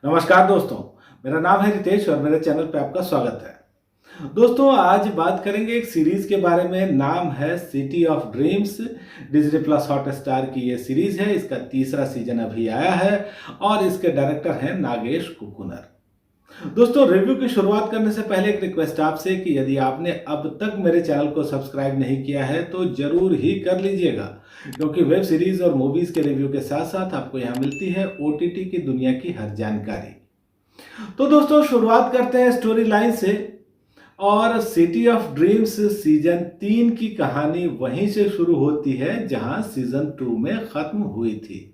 नमस्कार दोस्तों, मेरा नाम है रितेश और मेरे चैनल पे आपका स्वागत है। दोस्तों, आज बात करेंगे एक सीरीज के बारे में। नाम है city of dreams. Disney plus Hotstar की ये सीरीज है। इसका तीसरा सीजन अभी आया है और इसके डायरेक्टर हैं नागेश कुकुनर। दोस्तों, रिव्यू की शुरुआत करने से पहले एक रिक्वेस्ट आपसे कि यदि आपने अब तक मेरे चैनल को सब्सक्राइब नहीं किया है तो जरूर ही कर लीजिएगा, क्योंकि वेब सीरीज और मूवीज के रिव्यू के साथ साथ आपको यहाँ मिलती है ओटीटी की दुनिया की हर जानकारी। तो दोस्तों, शुरुआत करते हैं स्टोरी लाइन से। और सिटी ऑफ ड्रीम्स सीजन 3 की कहानी वहीं से शुरू होती है जहां सीजन 2 में खत्म हुई थी।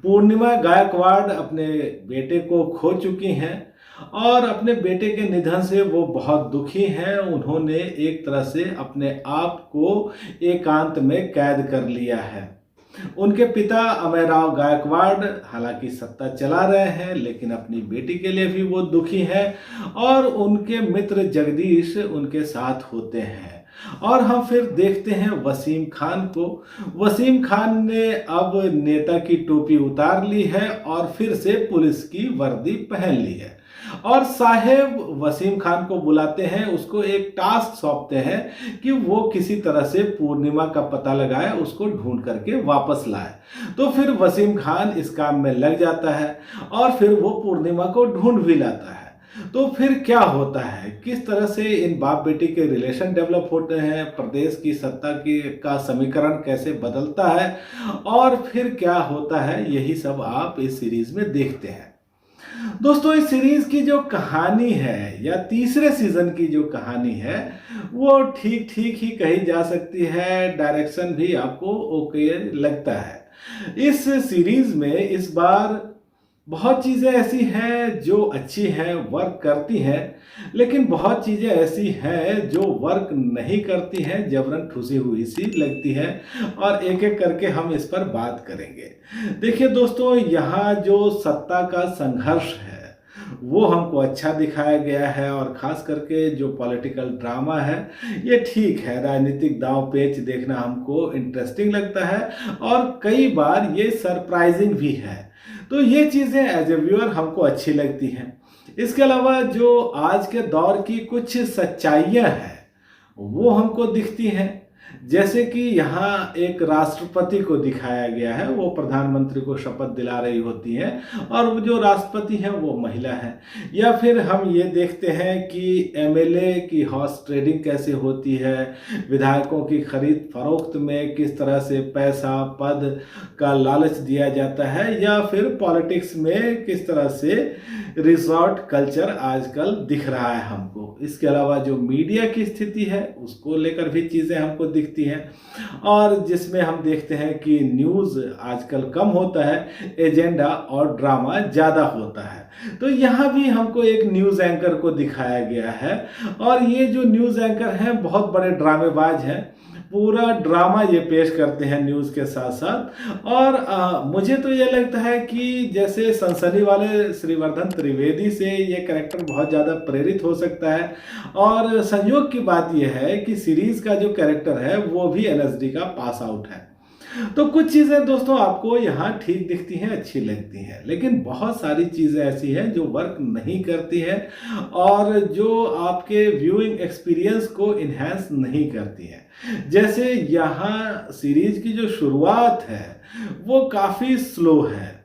पूर्णिमा गायकवाड़ अपने बेटे को खो चुकी हैं और अपने बेटे के निधन से वो बहुत दुखी हैं। उन्होंने एक तरह से अपने आप को एकांत में कैद कर लिया है। उनके पिता अमयराव गायकवाड़ हालांकि सत्ता चला रहे हैं, लेकिन अपनी बेटी के लिए भी वो दुखी हैं और उनके मित्र जगदीश उनके साथ होते हैं। और हम फिर देखते हैं वसीम खान को। वसीम खान ने अब नेता की टोपी उतार ली है और फिर से पुलिस की वर्दी पहन ली है। और साहेब वसीम खान को बुलाते हैं, उसको एक टास्क सौंपते हैं कि वो किसी तरह से पूर्णिमा का पता लगाए, उसको ढूंढ करके वापस लाए। तो फिर वसीम खान इस काम में लग जाता है और फिर वो पूर्णिमा को ढूंढ भी लाता है। तो फिर क्या होता है, किस तरह से इन बाप बेटी के रिलेशन डेवलप होते हैं, प्रदेश की सत्ता की का समीकरण कैसे बदलता है और फिर क्या होता है, यही सब आप इस सीरीज में देखते हैं। दोस्तों, इस सीरीज की जो कहानी है या तीसरे सीजन की जो कहानी है वो ठीक ठीक ही कही जा सकती है। डायरेक्शन भी आपको ओके लगता है। इस सीरीज में इस बार बहुत चीज़ें ऐसी हैं जो अच्छी हैं, वर्क करती हैं, लेकिन बहुत चीज़ें ऐसी हैं जो वर्क नहीं करती हैं, जबरन ठुसी हुई सी लगती हैं। और एक एक करके हम इस पर बात करेंगे। देखिए दोस्तों, यहाँ जो सत्ता का संघर्ष है वो हमको अच्छा दिखाया गया है और ख़ास करके जो पॉलिटिकल ड्रामा है ये ठीक है। राजनीतिक दांव पेच देखना हमको इंटरेस्टिंग लगता है और कई बार ये सरप्राइजिंग भी है। तो ये चीज़ें एज ए व्यूअर हमको अच्छी लगती हैं। इसके अलावा जो आज के दौर की कुछ सच्चाइयाँ हैं वो हमको दिखती हैं। जैसे कि यहाँ एक राष्ट्रपति को दिखाया गया है, वो प्रधानमंत्री को शपथ दिला रही होती है और वो जो राष्ट्रपति हैं वो महिला है। या फिर हम ये देखते हैं कि एमएलए की हॉर्स ट्रेडिंग कैसे होती है, विधायकों की खरीद फरोख्त में किस तरह से पैसा पद का लालच दिया जाता है, या फिर पॉलिटिक्स में किस तरह से रिसोर्ट कल्चर आजकल दिख रहा है हमको। इसके अलावा जो मीडिया की स्थिति है उसको लेकर भी चीज़ें हमको दिखती हैं और जिसमें हम देखते हैं कि न्यूज़ आजकल कम होता है, एजेंडा और ड्रामा ज़्यादा होता है। तो यहाँ भी हमको एक न्यूज़ एंकर को दिखाया गया है और ये जो न्यूज़ एंकर हैं बहुत बड़े ड्रामेबाज हैं। पूरा ड्रामा ये पेश करते हैं न्यूज़ के साथ साथ। और मुझे तो ये लगता है कि जैसे सनसनी वाले श्रीवर्धन त्रिवेदी से ये कैरेक्टर बहुत ज़्यादा प्रेरित हो सकता है। और संयोग की बात यह है कि सीरीज़ का जो कैरेक्टर है वो भी एलएसडी का पास आउट है। तो कुछ चीज़ें दोस्तों आपको यहाँ ठीक दिखती हैं, अच्छी लगती हैं, लेकिन बहुत सारी चीज़ें ऐसी हैं जो वर्क नहीं करती हैं और जो आपके व्यूइंग एक्सपीरियंस को इन्हेंस नहीं करती हैं। जैसे यहाँ सीरीज की जो शुरुआत है वो काफ़ी स्लो है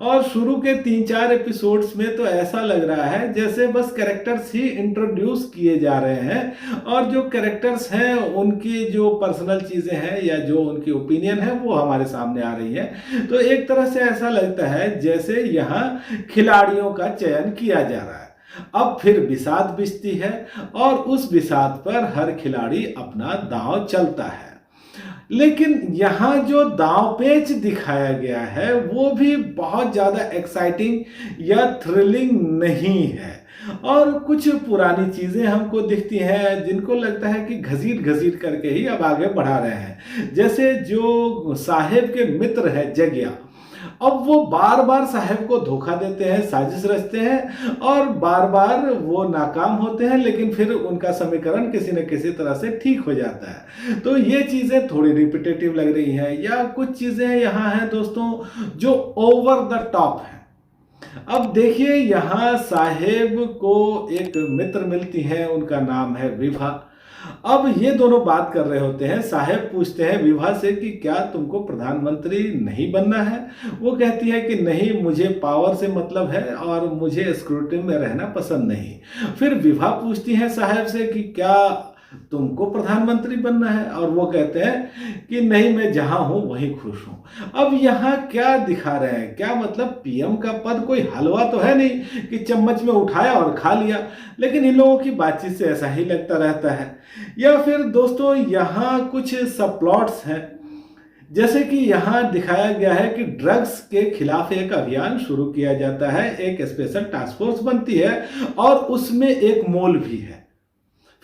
और शुरू के 3-4 एपिसोड्स में तो ऐसा लग रहा है जैसे बस कैरेक्टर्स ही इंट्रोड्यूस किए जा रहे हैं और जो कैरेक्टर्स हैं उनकी जो पर्सनल चीज़ें हैं या जो उनकी ओपिनियन है वो हमारे सामने आ रही है। तो एक तरह से ऐसा लगता है जैसे यहाँ खिलाड़ियों का चयन किया जा रहा है। अब फिर बिसात बिछती है और उस बिसात पर हर खिलाड़ी अपना दांव चलता है। लेकिन यहाँ जो दांव पेच दिखाया गया है वो भी बहुत ज़्यादा एक्साइटिंग या थ्रिलिंग नहीं है और कुछ पुरानी चीज़ें हमको दिखती हैं जिनको लगता है कि घसीट घसीट करके ही अब आगे बढ़ा रहे हैं। जैसे जो साहेब के मित्र है जगिया, अब वो बार बार साहब को धोखा देते हैं, साजिश रचते हैं और बार बार वो नाकाम होते हैं, लेकिन फिर उनका समीकरण किसी न किसी तरह से ठीक हो जाता है। तो ये चीज़ें थोड़ी रिपीटेटिव लग रही हैं या कुछ चीज़ें यहाँ हैं दोस्तों जो ओवर द टॉप हैं। अब देखिए यहाँ साहेब को एक मित्र मिलती हैं, उनका नाम है विभा। अब ये दोनों बात कर रहे होते हैं। साहेब पूछते हैं विभा से कि क्या तुमको प्रधानमंत्री नहीं बनना है। वो कहती है कि नहीं, मुझे पावर से मतलब है और मुझे स्क्रूटनी में रहना पसंद नहीं। फिर विभा पूछती है साहेब से कि क्या तुमको प्रधानमंत्री बनना है, और वो कहते हैं कि नहीं, मैं जहां हूं वहीं खुश हूं। अब यहाँ क्या दिखा रहे हैं, क्या मतलब पीएम का पद कोई हलवा तो है नहीं कि चम्मच में उठाया और खा लिया, लेकिन इन लोगों की बातचीत से ऐसा ही लगता रहता है। या फिर दोस्तों यहाँ कुछ सब प्लॉट्स हैं, जैसे कि यहाँ दिखाया गया है कि ड्रग्स के खिलाफ एक अभियान शुरू किया जाता है, एक स्पेशल टास्क फोर्स बनती है और उसमें एक मोल भी है।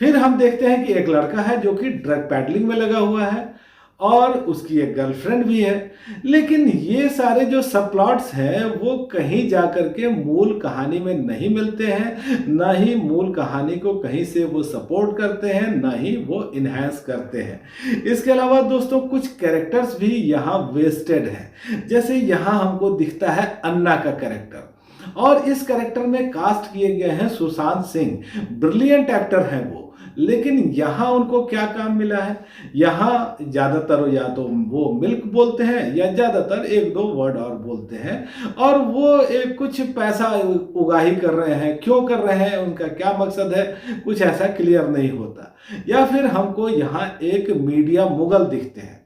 फिर हम देखते हैं कि एक लड़का है जो कि ड्रग पैडलिंग में लगा हुआ है और उसकी एक गर्लफ्रेंड भी है। लेकिन ये सारे जो सब प्लॉट्स हैं वो कहीं जाकर के मूल कहानी में नहीं मिलते हैं, ना ही मूल कहानी को कहीं से वो सपोर्ट करते हैं, ना ही वो इन्हांस करते हैं। इसके अलावा दोस्तों कुछ कैरेक्टर्स भी यहाँ वेस्टेड हैं। जैसे यहाँ हमको दिखता है अन्ना का कैरेक्टर, और इस कैरेक्टर में कास्ट किए गए हैं सुशांत सिंह। ब्रिलियंट एक्टर हैं वो, लेकिन यहाँ उनको क्या काम मिला है, यहाँ ज्यादातर या तो वो मिल्क बोलते हैं या ज्यादातर एक दो वर्ड और बोलते हैं, और वो एक कुछ पैसा उगाही कर रहे हैं। क्यों कर रहे हैं, उनका क्या मकसद है, कुछ ऐसा क्लियर नहीं होता। या फिर हमको यहाँ एक मीडिया मुगल दिखते हैं।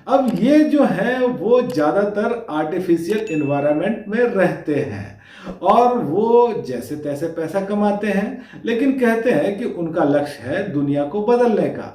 अब ये जो है वो ज्यादातर आर्टिफिशियल एनवायरनमेंट में रहते हैं और वो जैसे तैसे पैसा कमाते हैं, लेकिन कहते हैं कि उनका लक्ष्य है दुनिया को बदलने का।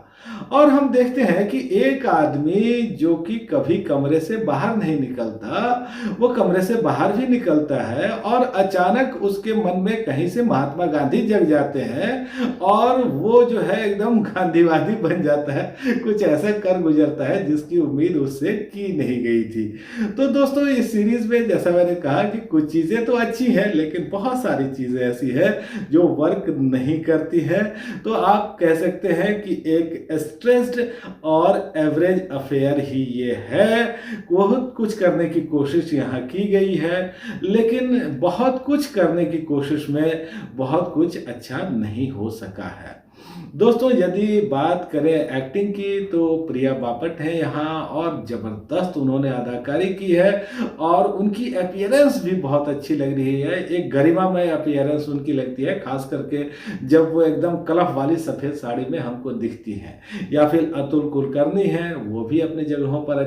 और हम देखते हैं कि एक आदमी जो कि कभी कमरे से बाहर नहीं निकलता, वो कमरे से बाहर भी निकलता है और अचानक उसके मन में कहीं से महात्मा गांधी जग जाते हैं और वो जो है एकदम गांधीवादी बन जाता है, कुछ ऐसा कर गुजरता है जिसकी उम्मीद उससे की नहीं गई थी। तो दोस्तों इस सीरीज में जैसा मैंने कहा कि कुछ चीजें तो अच्छी हैं, लेकिन बहुत सारी चीजें ऐसी है जो वर्क नहीं करती है। तो आप कह सकते हैं कि एक स्ट्रेस्ड और एवरेज अफेयर ही ये है। बहुत कुछ करने की कोशिश यहाँ की गई है, लेकिन बहुत कुछ करने की कोशिश में बहुत कुछ अच्छा नहीं हो सका है। दोस्तों यदि बात करें एक्टिंग की तो प्रिया बापट है यहाँ, और जबरदस्त उन्होंने अदाकारी की है और उनकी अपीयरेंस भी बहुत अच्छी लग रही है। एक गरिमामय अपीयरेंस उनकी लगती है, खास करके जब वो एकदम कलफ वाली सफ़ेद साड़ी में हमको दिखती हैं। या फिर अतुल कुलकर्णी हैं, वो भी अपने जगहों पर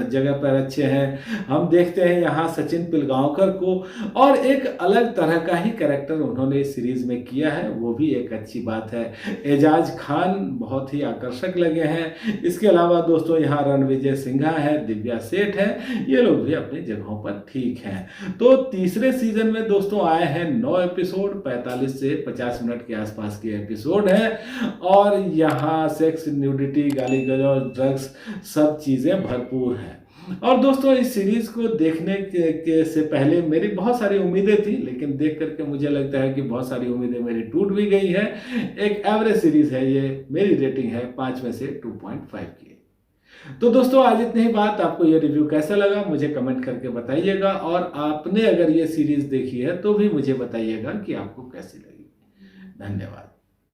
जगह पर अच्छे हैं। हम देखते हैं यहाँ सचिन पिलगांवकर को, और एक अलग तरह का ही कैरेक्टर उन्होंने इस सीरीज में किया है, वो भी एक अच्छी बात है। एजाज खान बहुत ही आकर्षक लगे हैं। इसके अलावा दोस्तों यहाँ रणविजय सिन्हा है, दिव्या सेठ है, ये लोग भी अपनी जगहों पर ठीक हैं। तो तीसरे सीजन में दोस्तों आए हैं 9 एपिसोड, 45 से 50 मिनट के आसपास के एपिसोड हैं, और यहाँ सेक्स, न्यूडिटी, गाली गलौज, ड्रग्स सब चीज़ें भरपूर हैं। और दोस्तों इस सीरीज को देखने के से पहले मेरी बहुत सारी उम्मीदें थी, लेकिन देख करके मुझे लगता है कि बहुत सारी उम्मीदें मेरी टूट भी गई है। एक एवरेज सीरीज है ये, मेरी रेटिंग है 5 में से 2.5 की। तो दोस्तों आज इतनी ही बात। आपको ये रिव्यू कैसा लगा मुझे कमेंट करके बताइएगा, और आपने अगर ये सीरीज देखी है तो भी मुझे बताइएगा कि आपको कैसी लगी। धन्यवाद।